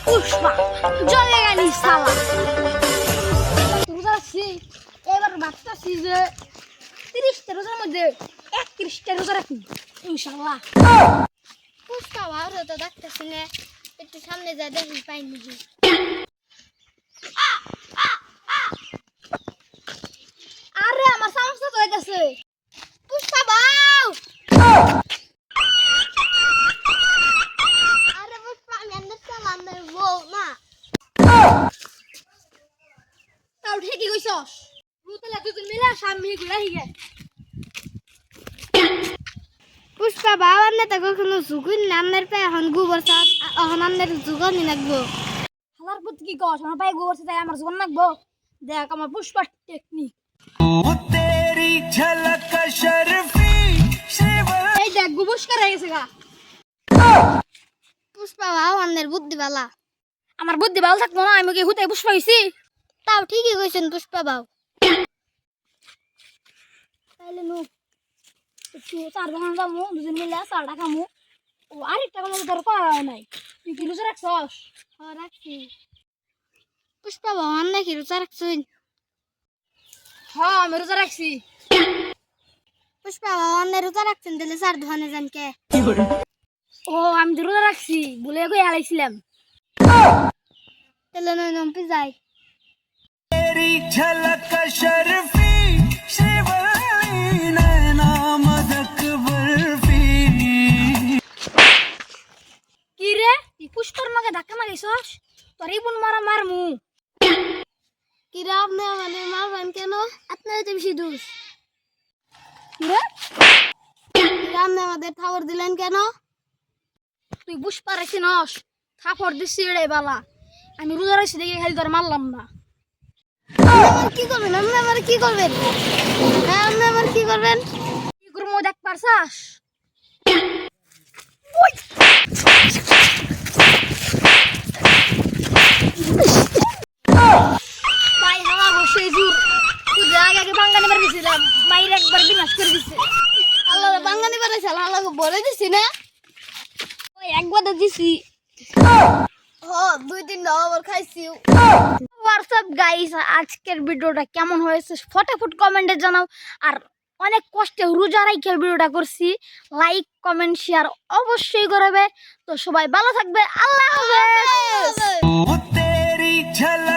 পুষ্পা জলে গেলি শালা রোজাছি এবার ভাবতেছি যে 30টা রোজার মধ্যে 31টা রোজা রাখি ইনশাআল্লাহ। পুষ্পা ভালো তো দেখতেছি না, একটু সামনে যা দেখি পাই নাকি। আরে আমার সমস্যা তো হয়ে গেছে। পুষ্পা বাউ, আরে পুষ্পা আমি আন্দাজ চালাম না বউ না। তাও ঠিকই কইছস, রুতলা দুজন মিলে সামনে ঘুরে হিগে। পুষ্পা বাউ আন্নে তো কখনো ঝুঁকুন না, আন্নের পে এখন গোবর সাত এখন আন্নের ঝুঁকনি লাগবো। হালার পুত কি কস, আমার পায়ে গোবর তাই আমার জীবন লাগবো। দেখ আমার পুষ্পার টেকনিক। तेरी झलक शर्फी এই দেখ গোবস্কার হয়ে গেছে গা। পুষ্পা বাউ আন্নের বুদ্ধি বালা। আমার বুদ্ধি ভালো থাকবো না, আমি কি হুতে পুষ্পা হইছি। তাও ঠিকই কইছেন পুষ্পা বাউ। তাইলে নু একটু চার দোকান যাবো, দুজন মিলে চারটা খামু। ও আরেকটা কোনো তোর করা নাই, তুই কি রোজা রাখছস? হ্যাঁ রাখছি। পুষ্পা বাউ আন্নে কি রোজা রাখছুন? হ্যাঁ আমি রোজা রাখছি। পুষ্পা বাউ আন্নে রোজা রাখছেন দিলে চার দোকানে যান কে? ও আমি তো রোজা রাখছি বলে কই হালাইছিলাম। তাহলে নয় নম্পি যাই। तेरी झलक शर्फी शिवली नैना मदक बर्फी। কি রে তুই পুষ্পার মাকে ধাক্কা মারিছস? তোর এই বোন মারা মারমু। কিরা আপনি মানে মারবেন কেন? আপনার তো বেশি দোষ। কি রে কিরা আপনি আমাদের খবর দিলেন কেন? তুই পুষ্পা রাখছি নস, থাপড় দিচ্ছি রে বালা। আমি রোজা রাখছি দেখে খালি তোর মারলাম না। আপনি আমার কি করবেন? আপনি আমার কি করবেন? হ্যাঁ আপনি আমার কি করবেন? কি করবো দেখ পারছাস? ভাই হাওয়া বসে জুর, তুই আগে আগে বাঙ্গা নেবার গেছিলাম, মাইর একবার বিনাশ করে দিছে। আল্লাহ বাঙালি বাড়াইছে আল্লাহ বলে দিছি না? ওই একবার তো দিছি। ও 2-3 আবার খাইছি। হোয়াটসঅ্যাপ গাইস, আজকের ভিডিওটা কেমন হয়েছে ফটাফট কমেন্টে জানাও। আর অনেক কষ্টে রোজা রাইখে ভিডিওটা করছি, লাইক কমেন্ট শেয়ার অবশ্যই করবে। তো সবাই ভালো থাকবে, আল্লাহ হাফেজ। तेरी झलक